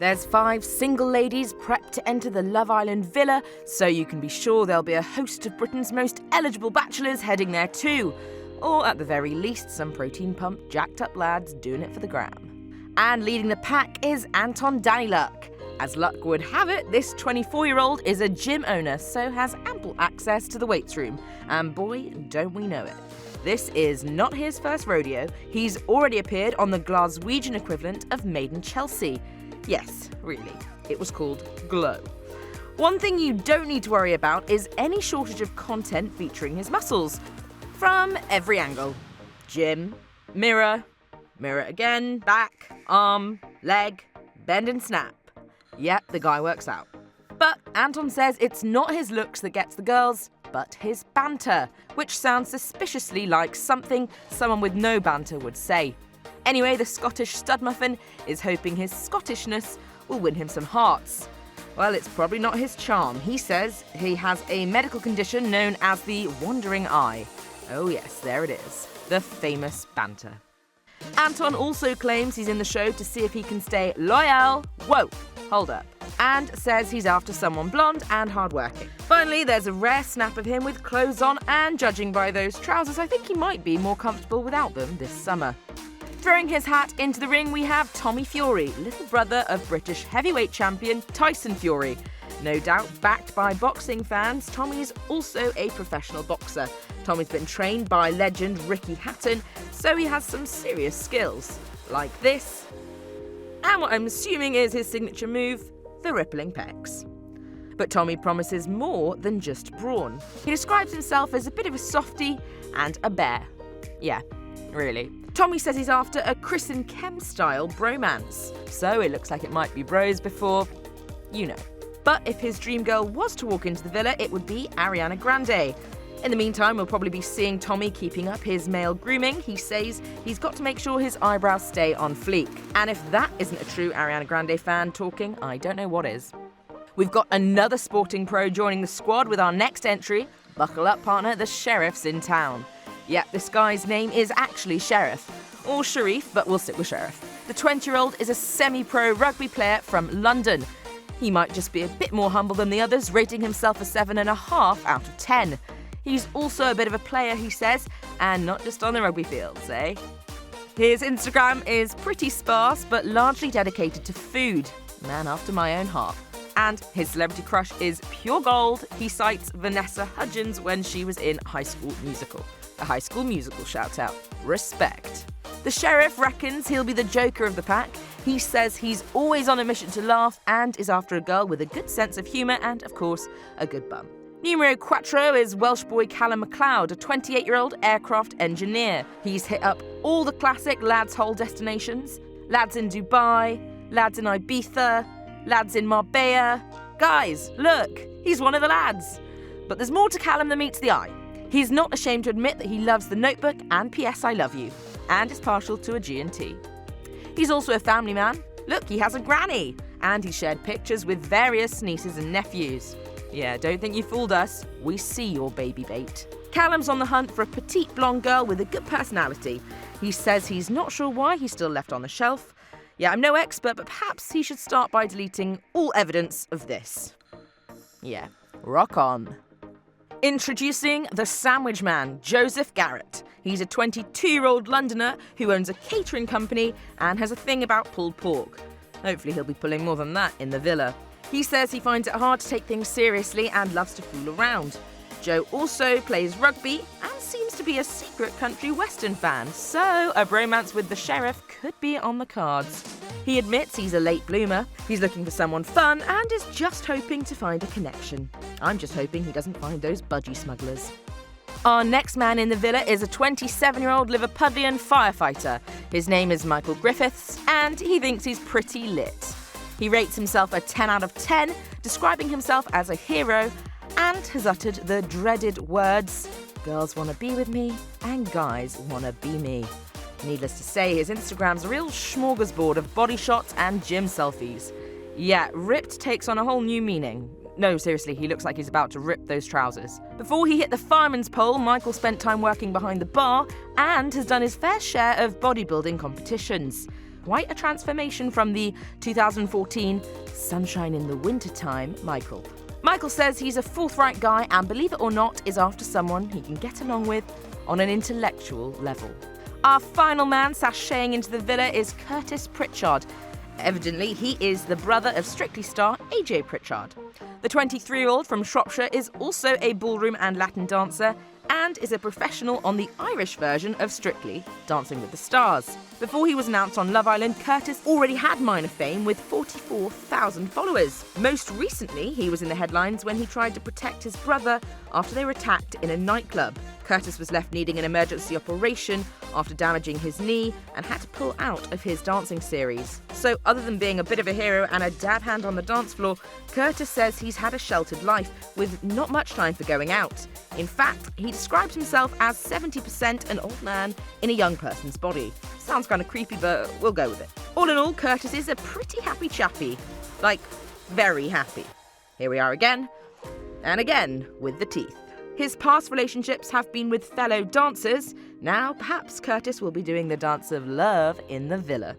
There's 5 single ladies prepped to enter the Love Island villa, so you can be sure there'll be a host of Britain's most eligible bachelors heading there too. Or at the very least, some protein-pumped, jacked-up lads doing it for the gram. And leading the pack is Anton Danyluck. As luck would have it, this 24-year-old is a gym owner, so has ample access to the weights room. And boy, don't we know it. This is not his first rodeo. He's already appeared on the Glaswegian equivalent of Made in Chelsea. Yes, really, it was called Glow. One thing you don't need to worry about is any shortage of content featuring his muscles. From every angle. Gym, mirror, mirror again, back, arm, leg, bend and snap. Yep, the guy works out. But Anton says it's not his looks that gets the girls, but his banter, which sounds suspiciously like something someone with no banter would say. Anyway, the Scottish stud muffin is hoping his Scottishness will win him some hearts. Well, it's probably not his charm. He says he has a medical condition known as the wandering eye. Oh yes, there it is. The famous banter. Anton also claims he's in the show to see if he can stay loyal. Whoa, hold up. And says he's after someone blonde and hardworking. Finally, there's a rare snap of him with clothes on, and judging by those trousers, I think he might be more comfortable without them this summer. Throwing his hat into the ring, we have Tommy Fury, little brother of British heavyweight champion Tyson Fury. No doubt backed by boxing fans, Tommy's also a professional boxer. Tommy's been trained by legend Ricky Hatton, so he has some serious skills, like this, and what I'm assuming is his signature move, the rippling pecs. But Tommy promises more than just brawn. He describes himself as a bit of a softie and a bear. Yeah, really. Tommy says he's after a Chris and Kem style bromance, so it looks like it might be bros before, you know. But if his dream girl was to walk into the villa, it would be Ariana Grande. In the meantime, we'll probably be seeing Tommy keeping up his male grooming. He says he's got to make sure his eyebrows stay on fleek. And if that isn't a true Ariana Grande fan talking, I don't know what is. We've got another sporting pro joining the squad with our next entry. Buckle up, partner, the Sheriff's in town. Yep, this guy's name is actually Sherif, or Sherif, but we'll stick with Sherif. The 20-year-old is a semi-pro rugby player from London. He might just be a bit more humble than the others, rating himself a 7.5 out of 10. He's also a bit of a player, he says, and not just on the rugby fields, eh? His Instagram is pretty sparse, but largely dedicated to food. Man after my own heart. And his celebrity crush is pure gold. He cites Vanessa Hudgens when she was in High School Musical. A High School Musical shout-out. Respect. The Sheriff reckons he'll be the joker of the pack. He says he's always on a mission to laugh and is after a girl with a good sense of humour and, of course, a good bum. Numero cuatro is Welsh boy Callum Macleod, a 28-year-old aircraft engineer. He's hit up all the classic lads' hole destinations. Lads in Dubai, lads in Ibiza, lads in Marbella. Guys, look, he's one of the lads. But there's more to Calum than meets the eye. He's not ashamed to admit that he loves the Notebook and P.S. I Love You, and is partial to a G&T. He's also a family man. Look, he has a granny, and he shared pictures with various nieces and nephews. Yeah, don't think you fooled us. We see your baby bait. Calum's on the hunt for a petite blonde girl with a good personality. He says he's not sure why he's still left on the shelf. Yeah, I'm no expert, but perhaps he should start by deleting all evidence of this. Yeah, rock on. Introducing the sandwich man, Joseph Garratt. He's a 22-year-old Londoner who owns a catering company and has a thing about pulled pork. Hopefully he'll be pulling more than that in the villa. He says he finds it hard to take things seriously and loves to fool around. Joe also plays rugby and seems to be a secret country western fan, so a bromance with the Sheriff could be on the cards. He admits he's a late bloomer, he's looking for someone fun and is just hoping to find a connection. I'm just hoping he doesn't find those budgie smugglers. Our next man in the villa is a 27-year-old Liverpudlian firefighter. His name is Michael Griffiths and he thinks he's pretty lit. He rates himself a 10 out of 10, describing himself as a hero, and has uttered the dreaded words, "Girls want to be with me, and guys want to be me." Needless to say, his Instagram's a real smorgasbord of body shots and gym selfies. Yeah, ripped takes on a whole new meaning. No, seriously, he looks like he's about to rip those trousers. Before he hit the fireman's pole, Michael spent time working behind the bar and has done his fair share of bodybuilding competitions. Quite a transformation from the 2014 Sunshine in the Wintertime Michael. Michael says he's a forthright guy and, believe it or not, is after someone he can get along with on an intellectual level. Our final man sashaying into the villa is Curtis Pritchard. Evidently, he is the brother of Strictly star AJ Pritchard. The 23-year-old from Shropshire is also a ballroom and Latin dancer and is a professional on the Irish version of Strictly, Dancing with the Stars. Before he was announced on Love Island, Curtis already had minor fame with 44,000 followers. Most recently, he was in the headlines when he tried to protect his brother after they were attacked in a nightclub. Curtis was left needing an emergency operation after damaging his knee and had to pull out of his dancing series. So other than being a bit of a hero and a dab hand on the dance floor, Curtis says he's had a sheltered life with not much time for going out. In fact, he describes himself as 70% an old man in a young person's body. Sounds kind of creepy, but we'll go with it. All in all, Curtis is a pretty happy chappy. Like, very happy. Here we are again, and again with the teeth. His past relationships have been with fellow dancers. Now, perhaps Curtis will be doing the dance of love in the villa.